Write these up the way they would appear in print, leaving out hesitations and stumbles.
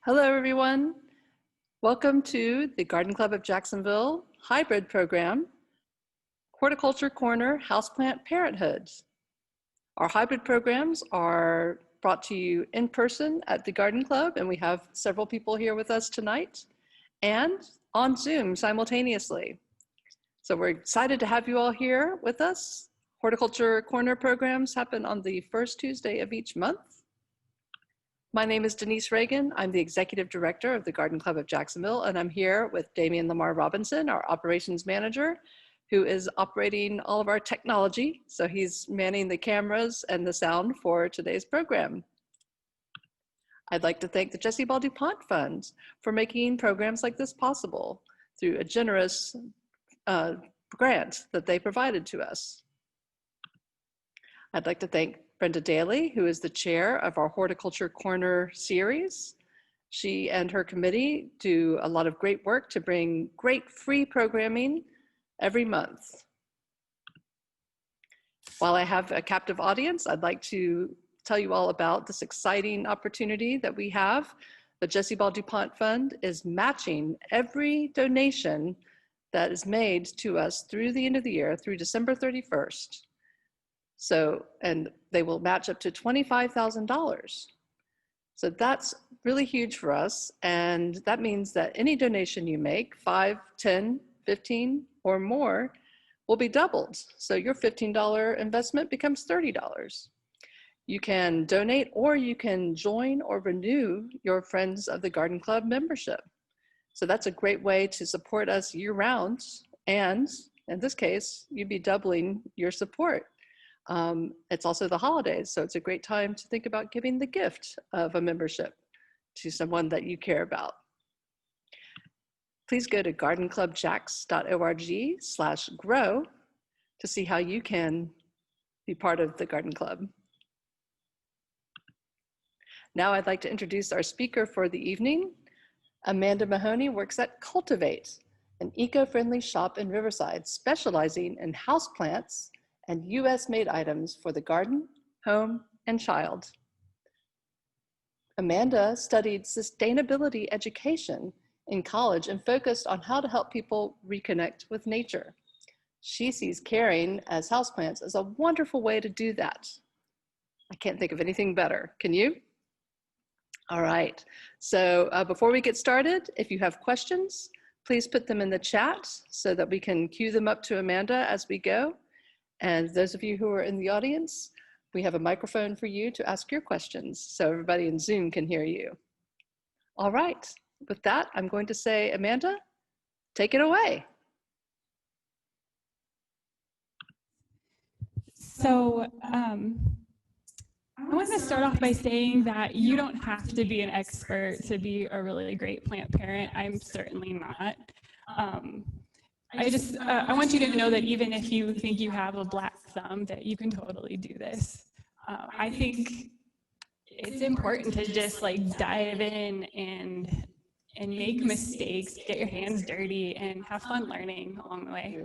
Hello, everyone. Welcome to the Garden Club of Jacksonville hybrid program, Horticulture Corner, Houseplant Parenthood. Our hybrid programs are brought to you in person at the Garden Club, and we have several people here with us tonight, and on Zoom simultaneously. So we're excited to have you all here with us. Horticulture Corner programs happen on the first Tuesday of each month. My name is Denise Reagan. I'm the Executive Director of the Garden Club of Jacksonville, and I'm here with Damian Lamar Robinson, our Operations Manager, who is operating all of our technology. So he's manning the cameras and the sound for today's program. I'd like to thank the JESSIE DuPont Fund for making programs like this possible through a generous grant that they provided to us. I'd like to thank Brenda Daly, who is the chair of our Horticulture Corner series. She and her committee do a lot of great work to bring great free programming every month. While I have a captive audience, I'd like to tell you all about this exciting opportunity that we have. The JESSIE DuPont Fund is matching every donation that is made to us through the end of the year, through December 31st. So, and they will match up to $25,000. So that's really huge for us. And that means that any donation you make, 5, 10, 15 or more, will be doubled. So your $15 investment becomes $30. You can donate, or you can join or renew your Friends of the Garden Club membership. So that's a great way to support us year round. And in this case, you'd be doubling your support. It's also the holidays, so it's a great time to think about giving the gift of a membership to someone that you care about. Please go to GardenClubJax.org/grow to see how you can be part of the Garden Club. Now I'd like to introduce our speaker for the evening. Amanda Mahoney works at Cultivate, an eco-friendly shop in Riverside specializing in houseplants and US-made items for the garden, home, and child. Amanda studied sustainability education in college and focused on how to help people reconnect with nature. She sees caring as houseplants as a wonderful way to do that. I can't think of anything better. Can you? All right. So before we get started, if you have questions, please put them in the chat so that we can queue them up to Amanda as we go. And those of you who are in the audience, we have a microphone for you to ask your questions so everybody in Zoom can hear you. All right, with that, I'm going to say, Amanda, take it away. So I want to start off by saying that you don't have to be an expert to be a really great plant parent. I'm certainly not. I want you to know that even if you think you have a black thumb, that you can totally do this. I think it's important to just like dive in and make mistakes, get your hands dirty, and have fun learning along the way.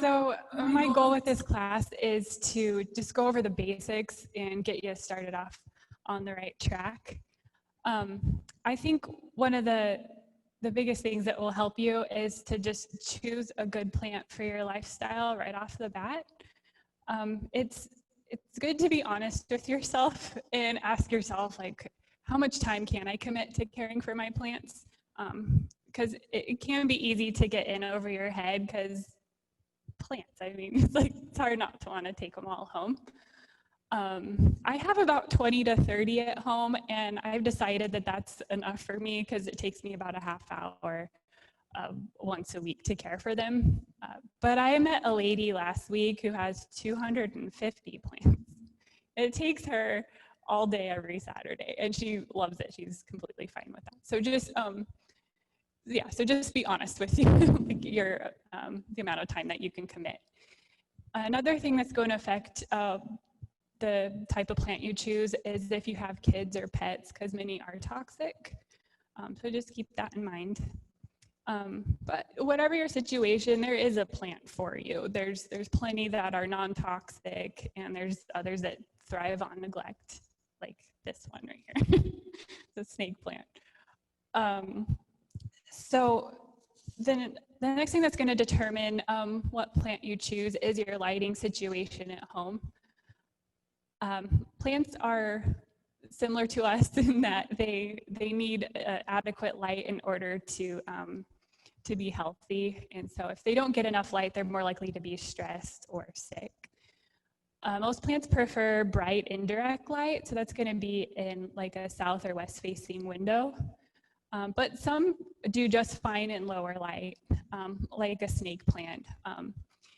So my goal with this class is to just go over the basics and get you started off on the right track. I think one of the biggest things that will help you is to just choose a good plant for your lifestyle right off the bat. It's good to be honest with yourself and ask yourself, like, how much time can I commit to caring for my plants? Because it can be easy to get in over your head, because plants, I mean, it's hard not to want to take them all home. I have about 20 to 30 at home, and I've decided that that's enough for me because it takes me about a half hour once a week to care for them. But I met a lady last week who has 250 plants. It takes her all day every Saturday, and she loves it. She's completely fine with that. So just, yeah, so just be honest with you, like the amount of time that you can commit. Another thing that's going to affect the type of plant you choose is if you have kids or pets, because many are toxic. So just keep that in mind. But whatever your situation, there is a plant for you. There's plenty that are non-toxic, and there's others that thrive on neglect, like this one right here, the snake plant. So then the next thing that's going to determine what plant you choose is your lighting situation at home. Plants are similar to us in that they need adequate light in order to be healthy. And so if they don't get enough light, they're more likely to be stressed or sick. Most plants prefer bright indirect light, so that's going to be in like a south or west facing window. But some do just fine in lower light, like a snake plant.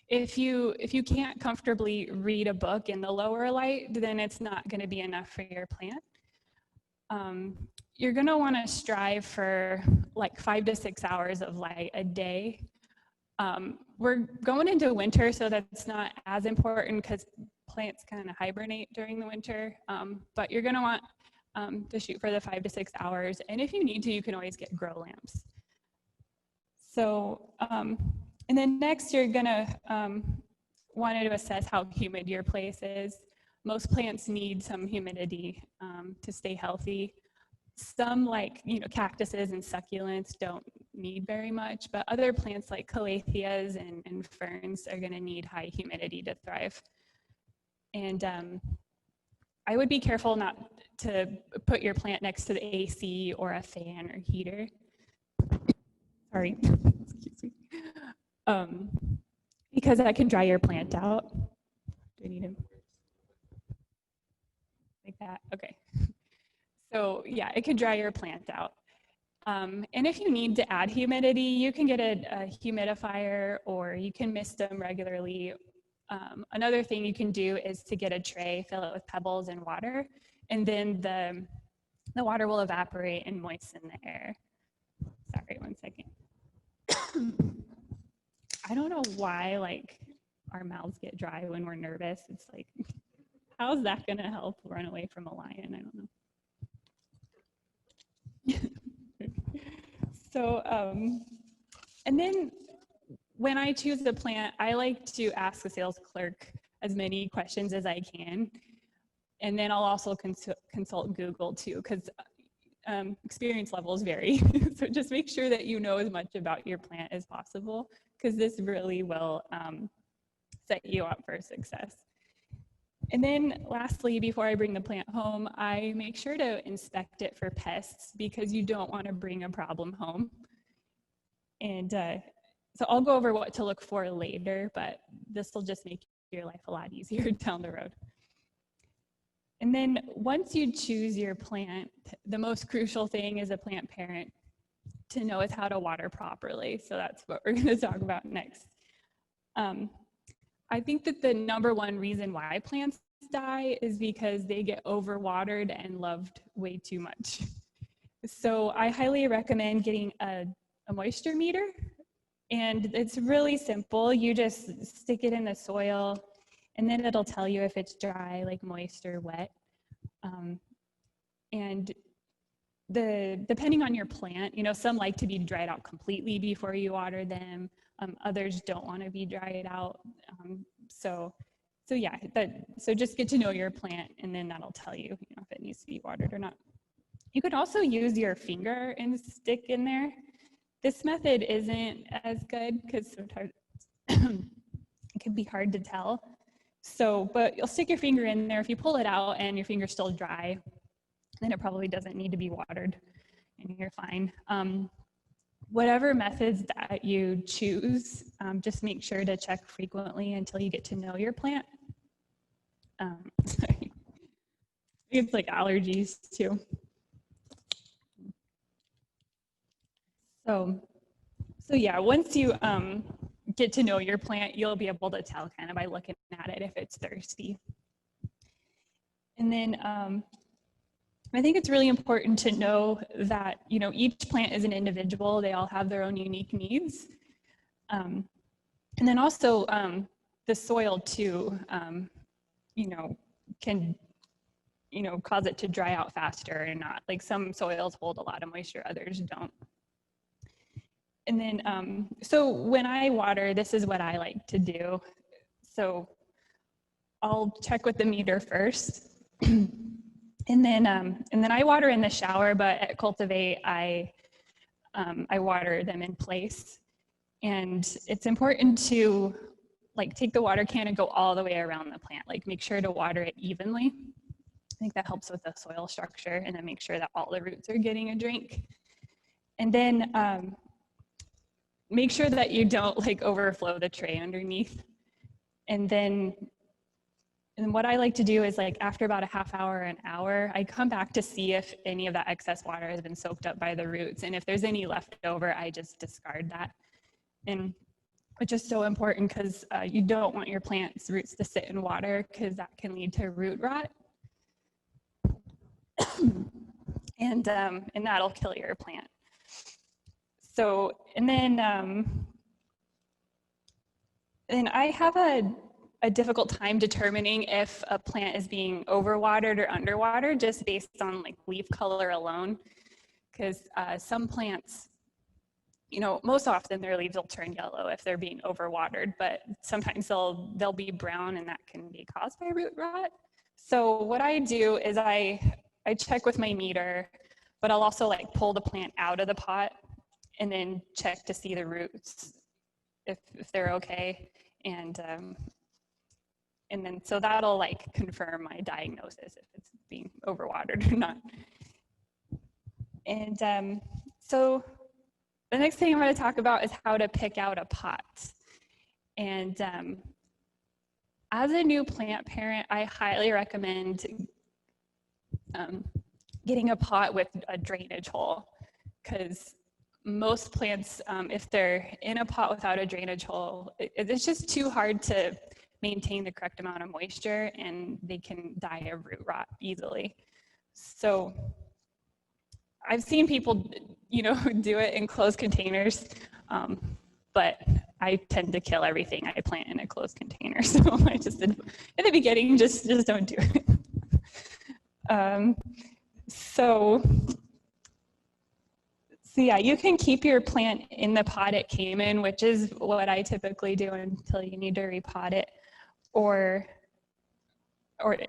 If you can't comfortably read a book in the lower light, then it's not going to be enough for your plant. You're going to want to strive for like 5 to 6 hours of light a day. We're going into winter, so that's not as important because plants kind of hibernate during the winter, but you're going to want to shoot for the 5 to 6 hours. And if you need to, you can always get grow lamps. So, and then next you're going to want to assess how humid your place is. Most plants need some humidity to stay healthy. Some, like cactuses and succulents, don't need very much, but other plants like calatheas and ferns are going to need high humidity to thrive. And I would be careful not to put your plant next to the AC or a fan or heater. Sorry, excuse me. Because that can dry your plant out. Do I need him? Like that, okay. So yeah, it can dry your plant out. And if you need to add humidity, you can get a humidifier or you can mist them regularly. Another thing you can do is to get a tray, fill it with pebbles and water, and then the water will evaporate and moisten the air. Sorry, 1 second. I don't know why like our mouths get dry when we're nervous. It's like, how is that gonna help run away from a lion? I don't know. So, and then when I choose the plant, I like to ask the sales clerk as many questions as I can. And then I'll also consult Google too, because experience levels vary. So just make sure that you know as much about your plant as possible, because this really will set you up for success. And then lastly, before I bring the plant home, I make sure to inspect it for pests, because you don't want to bring a problem home. And so I'll go over what to look for later, but this will just make your life a lot easier down the road. And then once you choose your plant, the most crucial thing as a plant parent to know is how to water properly. So that's what we're going to talk about next. I think that the #1 reason why plants die is because they get overwatered and loved way too much. So I highly recommend getting a moisture meter, and it's really simple. You just stick it in the soil, and then it'll tell you if it's dry, like moist or wet. And depending on your plant, some like to be dried out completely before you water them. Others don't want to be dried out. So just get to know your plant, and then that'll tell you, if it needs to be watered or not. You could also use your finger and stick in there. This method isn't as good because sometimes it can be hard to tell. So, but you'll stick your finger in there. If you pull it out and your finger's still dry, then it probably doesn't need to be watered, and you're fine. Whatever methods that you choose, just make sure to check frequently until you get to know your plant. Sorry. It's like allergies too. So yeah, once you get to know your plant, you'll be able to tell kind of by looking at it if it's thirsty. And then I think it's really important to know that, each plant is an individual. They all have their own unique needs. And then also the soil too, can, cause it to dry out faster or not. Like some soils hold a lot of moisture, others don't. And then, so when I water, this is what I like to do. So I'll check with the meter first. And then I water in the shower, but at Cultivate, I I water them in place. And it's important to like take the water can and go all the way around the plant, like make sure to water it evenly. I think that helps with the soil structure, and then make sure that all the roots are getting a drink. And then make sure that you don't like overflow the tray underneath. And what I like to do is like after about a half hour, an hour, I come back to see if any of that excess water has been soaked up by the roots. And if there's any left over, I just discard that. And which is so important because you don't want your plant's roots to sit in water because that can lead to root rot. and that'll kill your plant. So, and then I have a difficult time determining if a plant is being overwatered or underwatered just based on like leaf color alone. Because some plants, you know, most often their leaves will turn yellow if they're being overwatered, but sometimes they'll be brown, and that can be caused by root rot. So what I do is I check with my meter, but I'll also like pull the plant out of the pot and then check to see the roots if they're okay, and then so that'll like confirm my diagnosis if it's being overwatered or not. And so the next thing I'm going to talk about is how to pick out a pot. And as a new plant parent, I highly recommend getting a pot with a drainage hole, because most plants, if they're in a pot without a drainage hole, it's just too hard to maintain the correct amount of moisture, and they can die of root rot easily. So I've seen people, you know, do it in closed containers, but I tend to kill everything I plant in a closed container. So I just, in the beginning, just don't do it. So yeah, you can keep your plant in the pot it came in, which is what I typically do until you need to repot it,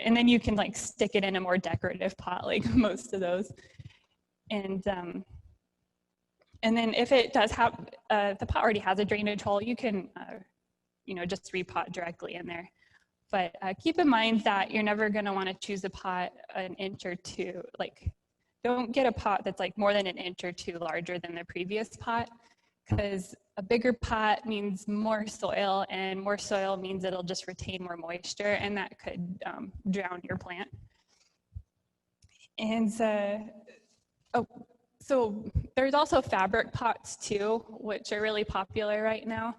and then you can like stick it in a more decorative pot, like most of those. And then if it does have, the pot already has a drainage hole, you can, you know, just repot directly in there. But keep in mind that you're never going to want to choose a pot an inch or two, like don't get a pot that's like more than an inch or two larger than the previous pot, because a bigger pot means more soil, and more soil means it'll just retain more moisture, and that could drown your plant. And so there's also fabric pots too, which are really popular right now.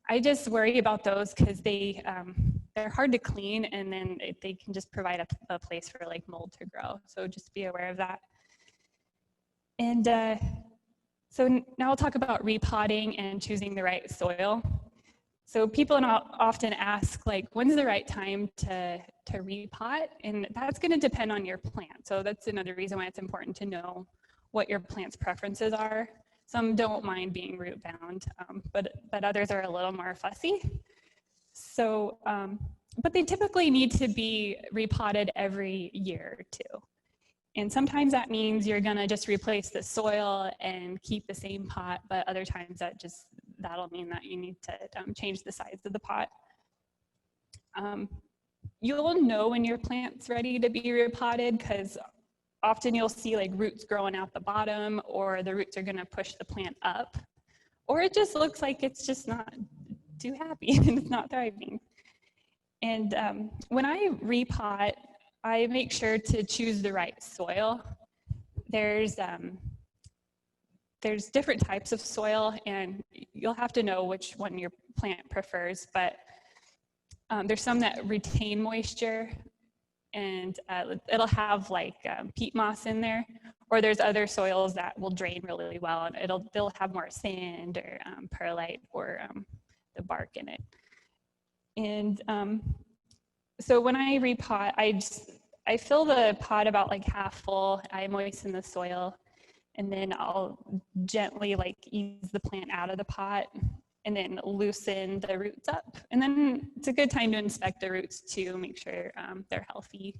I just worry about those because they're hard to clean, and then they can just provide a place for like mold to grow. So just be aware of that. And so now I'll talk about repotting and choosing the right soil. So people often ask, like, when's the right time to repot? And that's going to depend on your plant. So that's another reason why it's important to know what your plant's preferences are. Some don't mind being root bound, but others are a little more fussy. So, but they typically need to be repotted every year or two. And sometimes that means you're gonna just replace the soil and keep the same pot, but other times that'll mean that you need to change the size of the pot. You'll know when your plant's ready to be repotted, because often you'll see like roots growing out the bottom, or the roots are gonna push the plant up, or it just looks like it's just not too happy and it's not thriving. And when I repot, I make sure to choose the right soil. There's different types of soil, and you'll have to know which one your plant prefers, but there's some that retain moisture, and it'll have like peat moss in there, or there's other soils that will drain really well, and they'll have more sand or perlite or the bark in it. And so when I repot, I fill the pot about like half full. I moisten the soil, and then I'll gently like ease the plant out of the pot, and then loosen the roots up. And then it's a good time to inspect the roots to make sure they're healthy.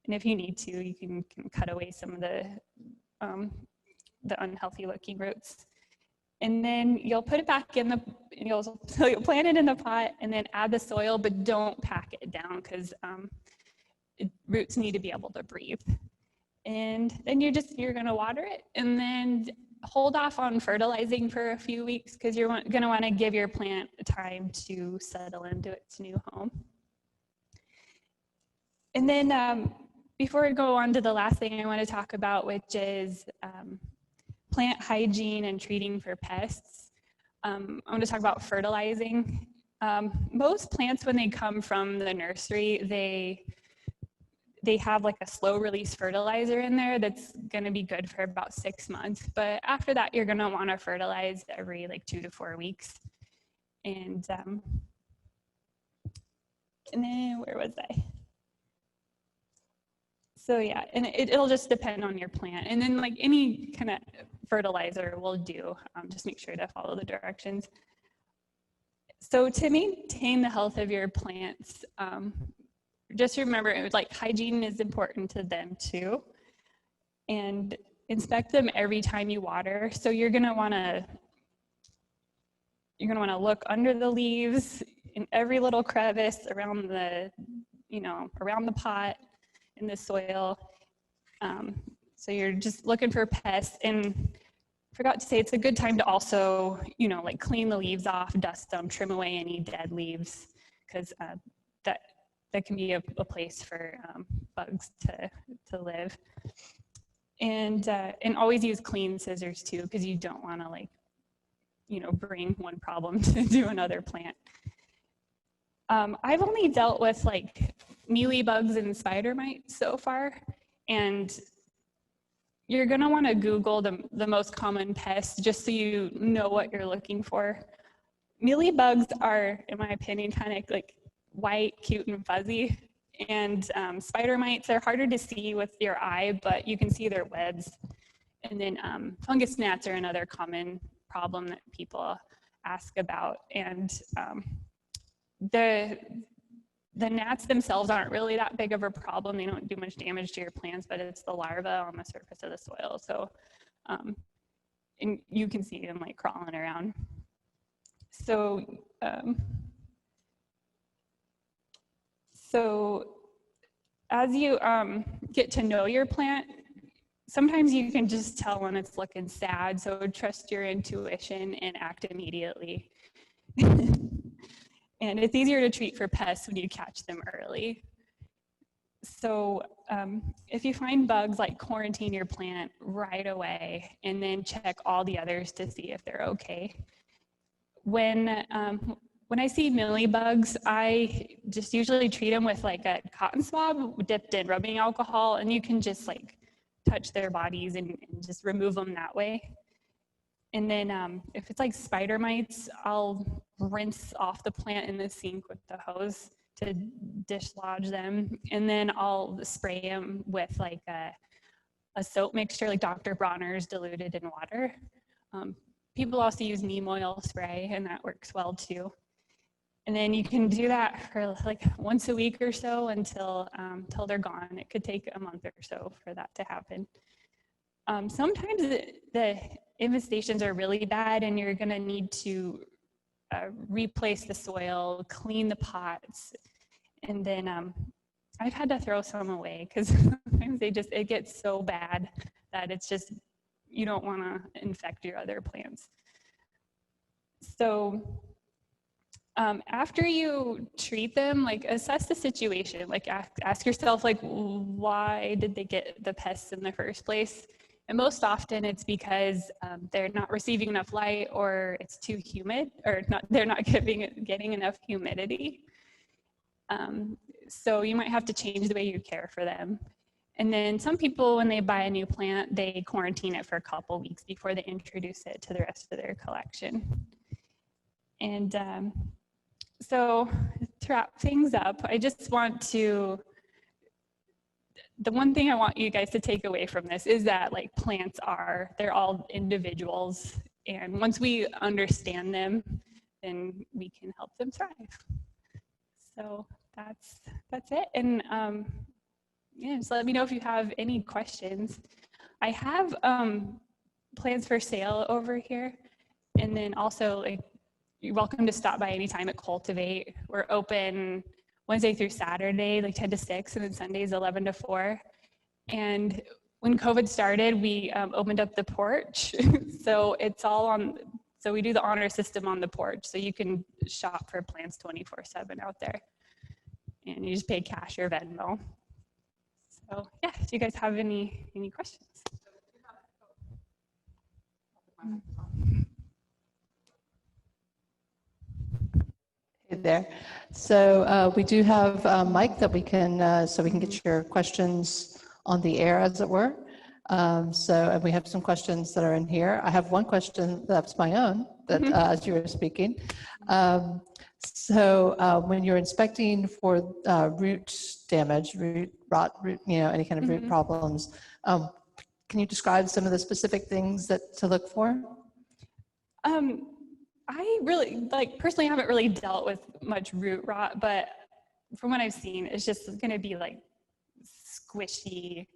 And if you need to, you can cut away some of the unhealthy looking roots. And then you'll put it back in the, so you'll plant it in the pot and then add the soil, but don't pack it down because roots need to be able to breathe. And then you're gonna water it and then hold off on fertilizing for a few weeks because you're gonna wanna give your plant time to settle into its new home. And then before we go on to the last thing I wanna talk about, which is plant hygiene and treating for pests. I'm going to talk about fertilizing. Most plants, when they come from the nursery, they have like a slow release fertilizer in there that's going to be good for about 6 months. But after that, you're going to want to fertilize every like 2 to 4 weeks. And then where was I? So yeah, and it'll just depend on your plant. And then like any kind of fertilizer will do, just make sure to follow the directions. So to maintain the health of your plants, just remember like hygiene is important to them too. And inspect them every time you water. So you're gonna wanna look under the leaves, in every little crevice around the, around the pot, in the soil. So you're just looking for pests. And forgot to say, it's a good time to also, like clean the leaves off, dust them, trim away any dead leaves, because that can be a place for bugs to live. And always use clean scissors too, because you don't want to like, bring one problem to another plant. I've only dealt with like mealy bugs and spider mites so far, and you're gonna want to Google the most common pests just so you know what you're looking for. Mealy bugs are, in my opinion, kind of like white, cute, and fuzzy. And spider mites are harder to see with your eye, but you can see their webs. And then fungus gnats are another common problem that people ask about. And the gnats themselves aren't really that big of a problem. They don't do much damage to your plants, but it's the larvae on the surface of the soil. So, and you can see them like crawling around. So, as you get to know your plant, sometimes you can just tell when it's looking sad. So trust your intuition and act immediately. And it's easier to treat for pests when you catch them early. So if you find bugs, like quarantine your plant right away and then check all the others to see if they're okay. When I see mealybugs, I just usually treat them with like a cotton swab dipped in rubbing alcohol, and you can just like touch their bodies and just remove them that way. And then if it's like spider mites, I'll rinse off the plant in the sink with the hose to dislodge them. And then I'll spray them with like a soap mixture, like Dr. Bronner's diluted in water. People also use neem oil spray, and that works well too. And then you can do that for like once a week or so until they're gone. It could take a month or so for that to happen. Sometimes the infestations are really bad and you're gonna need to replace the soil, clean the pots, and then I've had to throw some away because sometimes it gets so bad that it's just, you don't wanna infect your other plants. So after you treat them, like assess the situation, like ask yourself, like, why did they get the pests in the first place? And most often it's because they're not receiving enough light, or it's too humid, or they're not getting enough humidity. So you might have to change the way you care for them. And then some people, when they buy a new plant, they quarantine it for a couple weeks before they introduce it to the rest of their collection. And so to wrap things up, I just want to, the one thing I want you guys to take away from this is that like plants they're all individuals. And once we understand them, then we can help them thrive. So that's it. And yeah, just let me know if you have any questions. I have plants for sale over here. And then also, like, you're welcome to stop by anytime at Cultivate. We're open Wednesday through Saturday, like 10 to 6, and then Sundays 11 to 4. And when COVID started, we opened up the porch. So it's all on, so we do the honor system on the porch. So you can shop for plants 24/7 out there. And you just pay cash or Venmo. So yeah, do you guys have any questions? Hey there. So we do have a mic that we can, so we can get your questions on the air, as it were. And we have some questions that are in here. I have one question that's my own, that as you were speaking. When you're inspecting for root damage, root rot, any kind of root problems, can you describe some of the specific things to look for? I really, personally haven't really dealt with much root rot, but from what I've seen, it's just going to be like squishy,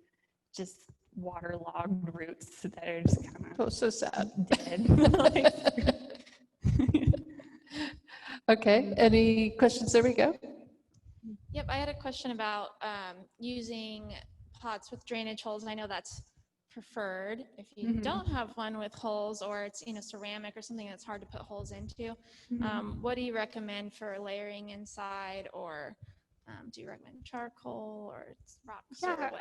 just waterlogged roots that are just kind of so sad. Dead. Okay, any questions? There we go. Yep, I had a question about using pots with drainage holes. I know that's preferred if you don't have one with holes, or it's ceramic or something that's hard to put holes into. What do you recommend for layering inside, or do you recommend charcoal or rocks? Yeah,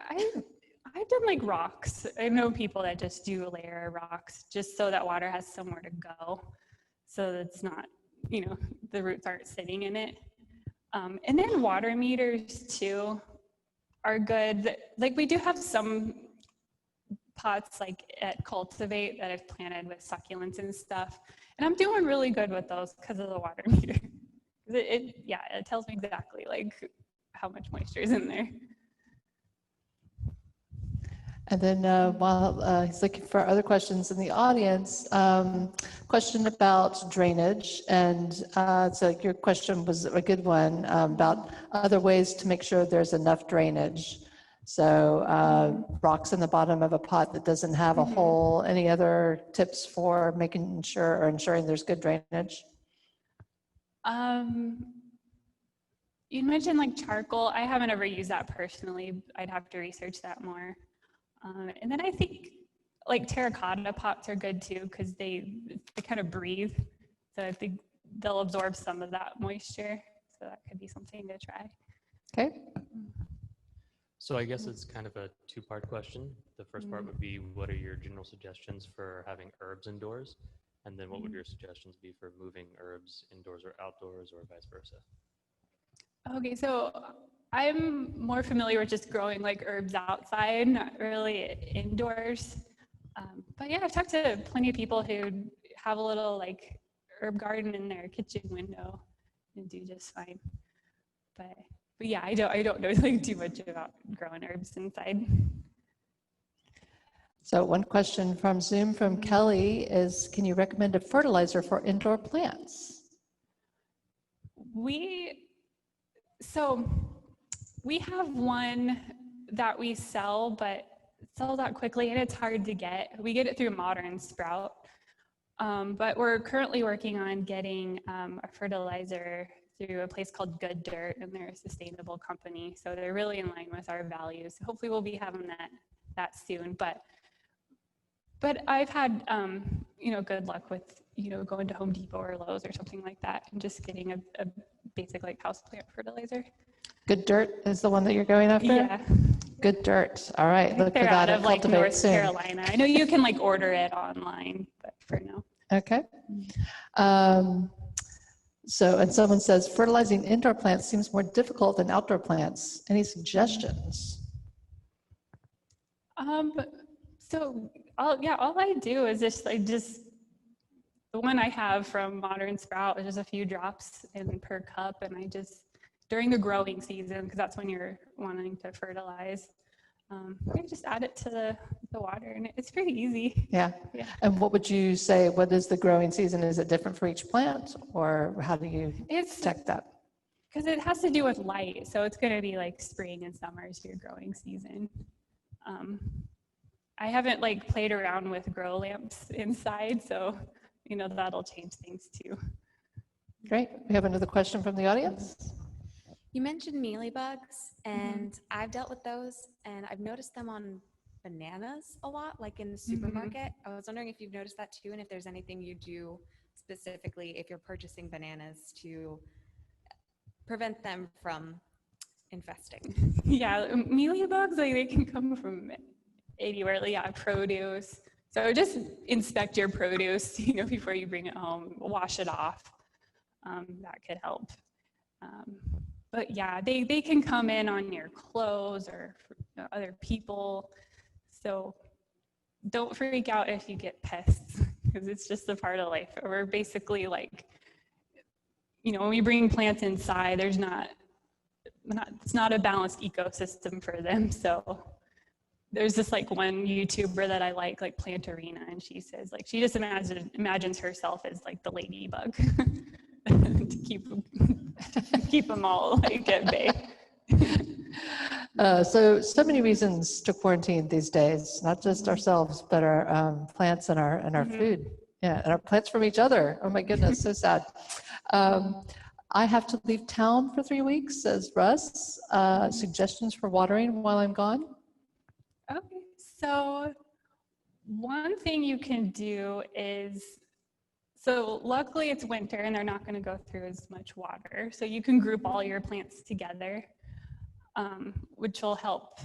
I've done like rocks. I know people that just do layer rocks just so that water has somewhere to go, so that's not, the roots aren't sitting in it. And then water meters too are good. Like, we do have some pots like at Cultivate that I've planted with succulents and stuff, and I'm doing really good with those because of the water meter. It tells me exactly like how much moisture is in there. And then while he's looking for other questions in the audience, question about drainage. And so your question was a good one about other ways to make sure there's enough drainage. So rocks in the bottom of a pot that doesn't have a hole. Any other tips for making sure or ensuring there's good drainage? You mentioned like charcoal. I haven't ever used that personally. I'd have to research that more. And then I think like terracotta pots are good too, because they kind of breathe. So I think they'll absorb some of that moisture. So that could be something to try. Okay. So I guess it's kind of a two-part question. The first part would be, what are your general suggestions for having herbs indoors? And then what would your suggestions be for moving herbs indoors or outdoors, or vice versa? Okay, so I'm more familiar with just growing like herbs outside, not really indoors. But yeah, I've talked to plenty of people who have a little like herb garden in their kitchen window and do just fine. But yeah, I don't know like too much about growing herbs inside. So one question from Zoom from Kelly is, can you recommend a fertilizer for indoor plants? We have one that we sell, but it sells out quickly and it's hard to get. We get it through Modern Sprout, but we're currently working on getting a fertilizer through a place called Good Dirt, and they're a sustainable company, so they're really in line with our values. Hopefully we'll be having that soon, but I've had good luck with going to Home Depot or Lowe's or something like that and just getting a basic like houseplant fertilizer. Good Dirt is the one that you're going after? Yeah. Good Dirt. All right. Look for They're that out at of like Cultivate North soon. Carolina. I know you can like order it online, but for now. Okay. And someone says, fertilizing indoor plants seems more difficult than outdoor plants. Any suggestions? So all I do is just the one I have from Modern Sprout is just a few drops per cup, and I just, during the growing season, because that's when you're wanting to fertilize, I just add it to the water, and it's pretty easy. Yeah. And what would you say, what is the growing season? Is it different for each plant, or how do you detect that? Because it has to do with light, so it's going to be like spring and summer is your growing season. I haven't like played around with grow lamps inside, so you know, that'll change things too. Great. We have another question from the audience. You mentioned mealybugs, and I've dealt with those, and I've noticed them on bananas a lot, like in the supermarket. I was wondering if you've noticed that too, and if there's anything you do specifically if you're purchasing bananas to prevent them from infesting. Yeah, mealybugs, like they can come from anywhere, like yeah, produce. So just inspect your produce, you know, before you bring it home, wash it off. That could help. But yeah, they can come in on your clothes or other people. So don't freak out if you get pests, because it's just a part of life. We're basically like, you know, when we bring plants inside, there's it's not a balanced ecosystem for them. So there's this like one YouTuber that I like Plant Arena, and she says like she just imagines herself as like the ladybug to keep them all like at bay. So many reasons to quarantine these days, not just ourselves, but our plants and our food. Yeah, and our plants from each other. Oh my goodness, so sad. I have to leave town for 3 weeks, says Russ. Suggestions for watering while I'm gone? Okay, so one thing you can do is, so luckily it's winter and they're not going to go through as much water. So you can group all your plants together, which will help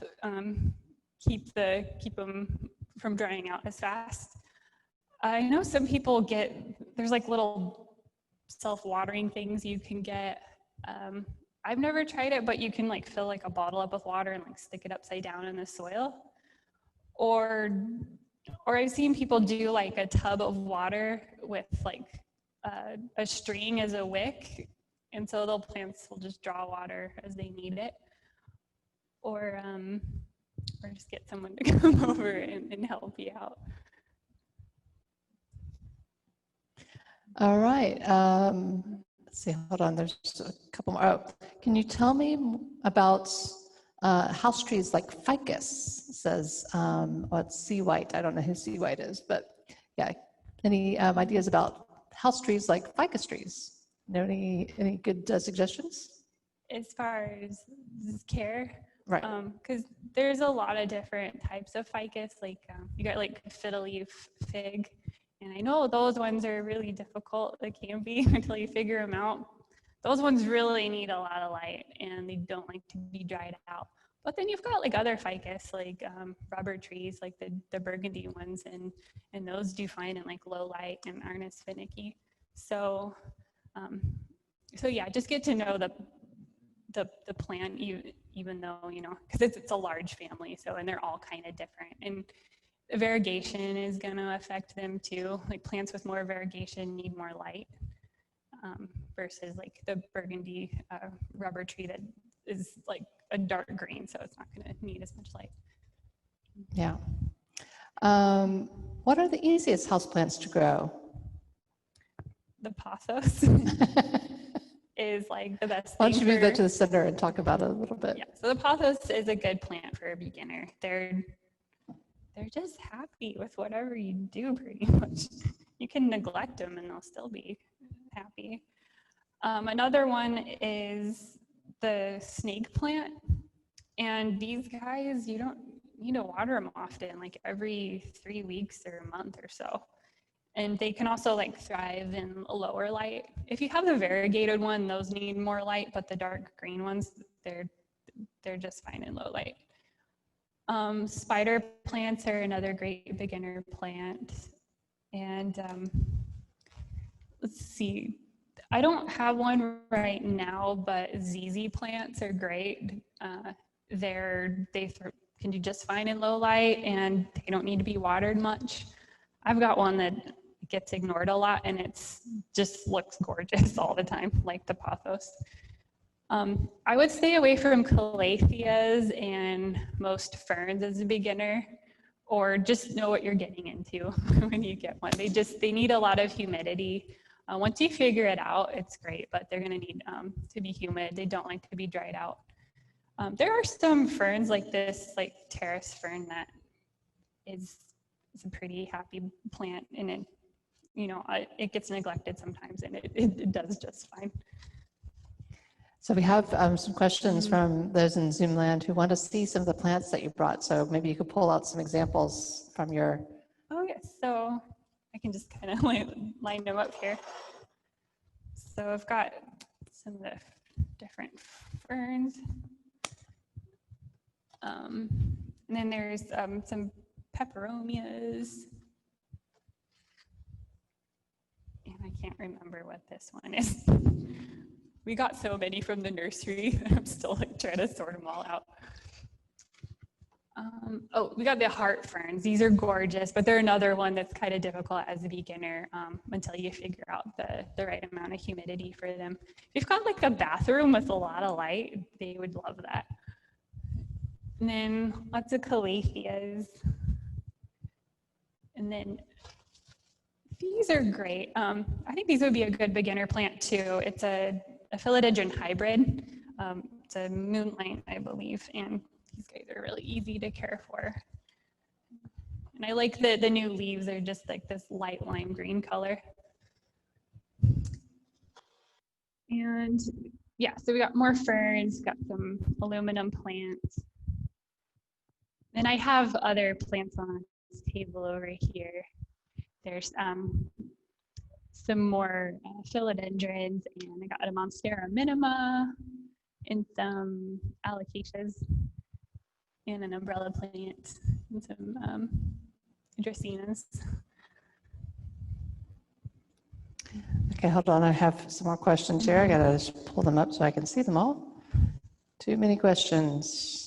keep them from drying out as fast. I know some people there's like little self-watering things you can get. I've never tried it, but you can like fill like a bottle up with water and like stick it upside down in the soil. Or I've seen people do like a tub of water with like a string as a wick, and so the plants will just draw water as they need it. Or just get someone to come over and help you out. All right. Let's see, hold on, there's a couple more. Oh, can you tell me about house trees like ficus? It says, well, it's sea white. I don't know who sea white is, but yeah. Any ideas about house trees like ficus trees? Know any good suggestions? As far as care, Right. Because there's a lot of different types of ficus. Like you got like fiddle leaf fig. And I know those ones are really difficult, they can be, until you figure them out. Those ones really need a lot of light and they don't like to be dried out. But then you've got like other ficus, like rubber trees, like the burgundy ones, and those do fine in like low light and aren't as finicky. So yeah, just get to know the plant, even though, you know, because it's a large family, so, and they're all kind of different. And variegation is going to affect them too. Like plants with more variegation need more light versus like the burgundy rubber tree that is like a dark green, so it's not going to need as much light. Yeah. What are the easiest houseplants to grow? The pothos is like the best thing. Why don't you move that to the center and talk about it a little bit? Yeah, so the pothos is a good plant for a beginner. They're just happy with whatever you do, pretty much. You can neglect them and they'll still be happy. Another one is the snake plant. And these guys, you don't need to water them often, like every 3 weeks or a month or so. And they can also like thrive in a lower light. If you have the variegated one, those need more light, but the dark green ones, they're just fine in low light. Spider plants are another great beginner plant. And let's see, I don't have one right now, but ZZ plants are great. They can do just fine in low light and they don't need to be watered much. I've got one that gets ignored a lot and it's just looks gorgeous all the time, like the pothos. I would stay away from calatheas and most ferns as a beginner, or just know what you're getting into when you get one. They need a lot of humidity. Once you figure it out, it's great, but they're gonna need to be humid. They don't like to be dried out. There are some ferns like this, like terrace fern, that is a pretty happy plant, and you know, it gets neglected sometimes, and it does just fine. So we have some questions from those in Zoom land who want to see some of the plants that you brought. So maybe you could pull out some examples from your. Oh yes, so I can just kind of line them up here. So I've got some of the different ferns. And then there's some peperomias. And I can't remember what this one is. We got so many from the nursery. I'm still like trying to sort them all out. Oh, we got the heart ferns. These are gorgeous, but they're another one that's kind of difficult as a beginner until you figure out the right amount of humidity for them. If you've got like a bathroom with a lot of light, they would love that. And then lots of calatheas. And then these are great. I think these would be a good beginner plant too. It's a philodendron hybrid. It's a moonlight, I believe, and these guys are really easy to care for. And I like the new leaves. They're just like this light lime green color. And yeah, so we got more ferns, got some aluminum plants. And I have other plants on this table over here. There's some more philodendrons, and I got a Monstera minima and some alocasias and an umbrella plant and some dracaenas. Okay, hold on. I have some more questions here. I got to just pull them up so I can see them all. Too many questions.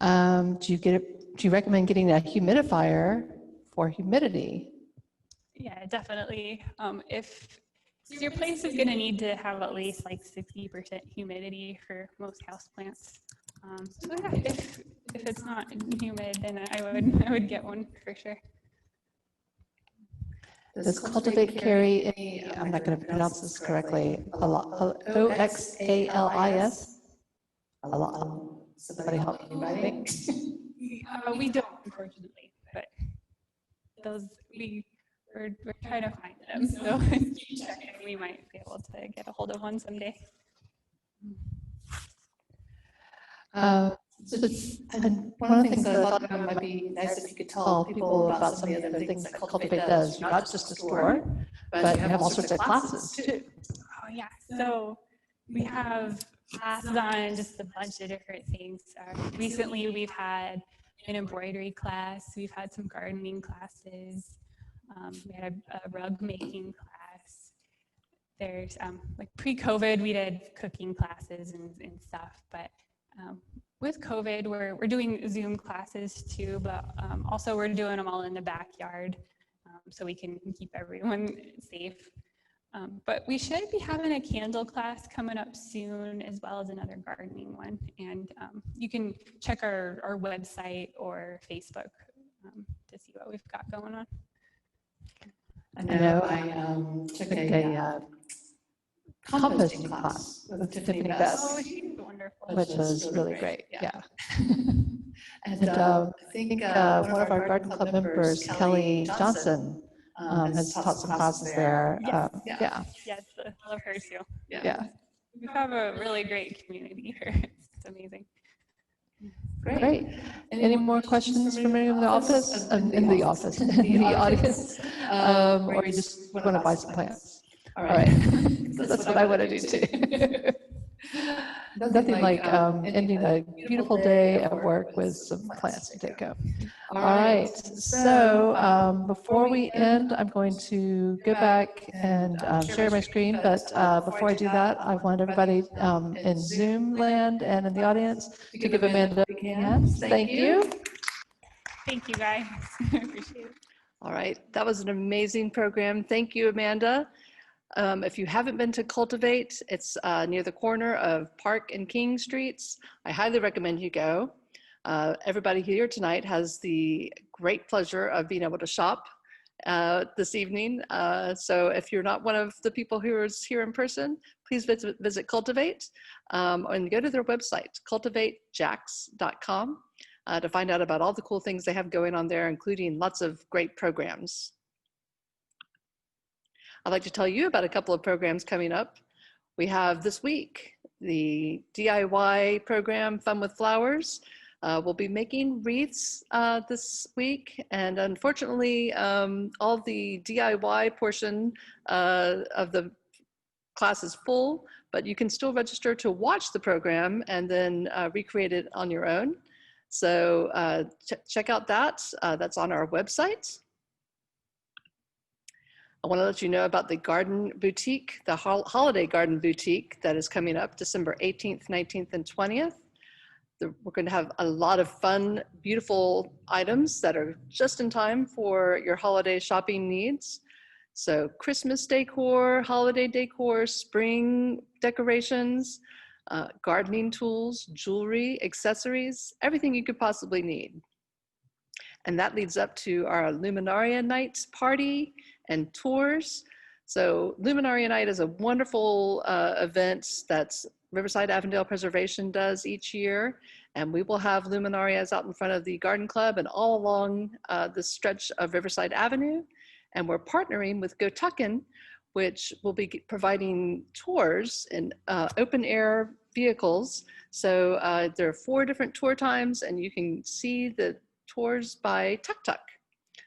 Do you recommend getting a humidifier for humidity? Yeah, definitely. If so your place is going to need to have at least like 60% humidity for most houseplants. So yeah, if it's not humid, then I would get one for sure. Does Cultivate carry any, I'm not going to pronounce this correctly, OXALIS? Somebody help me writing? We don't, unfortunately, but those we're trying to find them. So keep checking. We might be able to get a hold of one someday. And one of the things that I thought might be nice if you could tell people about some of the other things that Cultivate does. You're not just a store, but you have all sorts of classes too. Oh yeah, so we have classes on just a bunch of different things. Recently we've had an embroidery class, we've had some gardening classes, we had a rug making class. There's like pre-COVID we did cooking classes and stuff, but with COVID we're doing Zoom classes too, but also we're doing them all in the backyard so we can keep everyone safe. But we should be having a candle class coming up soon, as well as another gardening one. And you can check our website or Facebook to see what we've got going on. I know I took a composting class with Tiffany Best, Oh, she's wonderful. which was really great. Yeah. And I think one of our garden club members, Kelly Johnson, has taught some classes there. Yeah. Yes, I love her too. Yeah. We have a really great community here. It's amazing. Great. Any more questions from anyone in the office? In the office, in the audience? Or you just want to buy some plants? All right. That's what I want to do too. Nothing like ending a beautiful day at work with some plants to take home. All right. So before we end, I'm going to go back and share my screen. But before I do that, I want everybody in Zoom land and in the audience to give Amanda a hand. Thank you. Thank you, guys. Appreciate it. All right. That was an amazing program. Thank you, Amanda. If you haven't been to Cultivate, it's near the corner of Park and King Streets. I highly recommend you go. Everybody here tonight has the great pleasure of being able to shop this evening. So if you're not one of the people who is here in person, please visit Cultivate and go to their website, cultivatejax.com, to find out about all the cool things they have going on there, including lots of great programs. I'd like to tell you about a couple of programs coming up. We have this week the DIY program, Fun with Flowers. We'll be making wreaths this week, and unfortunately, all the DIY portion of the class is full, but you can still register to watch the program and then recreate it on your own. So check out that. That's on our website. I want to let you know about the garden boutique, the holiday garden boutique that is coming up December 18th, 19th, and 20th. We're going to have a lot of fun, beautiful items that are just in time for your holiday shopping needs. So Christmas decor, holiday decor, spring decorations, gardening tools, jewelry, accessories, everything you could possibly need. And that leads up to our Luminaria Night party and tours. So Luminaria Night is a wonderful event that Riverside Avondale Preservation does each year. And we will have luminarias out in front of the garden club and all along the stretch of Riverside Avenue. And we're partnering with GoTuckin, which will be providing tours in open air vehicles. So there are 4 different tour times, and you can see the tours by tuk-tuk.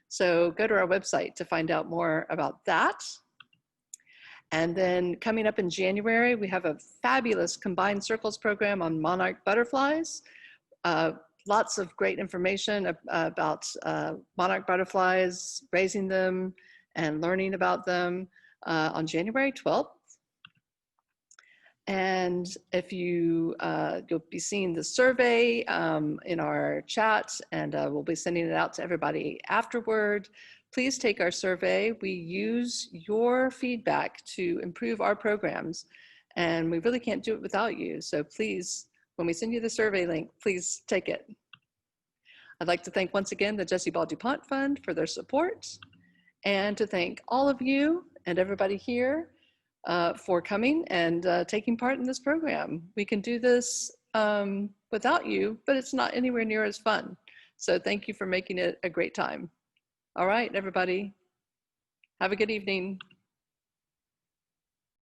So go to our website to find out more about that. And then coming up in January, we have a fabulous Combined Circles program on Monarch butterflies. Lots of great information about monarch butterflies, raising them and learning about them on January 12th. And if you'll be seeing the survey in our chat, and we'll be sending it out to everybody afterward. Please take our survey. We use your feedback to improve our programs, and we really can't do it without you. So please, when we send you the survey link, please take it. I'd like to thank once again the Jessie Ball DuPont Fund for their support, and to thank all of you and everybody here for coming and taking part in this program. We can do this without you, but it's not anywhere near as fun. So thank you for making it a great time. All right, everybody, have a good evening.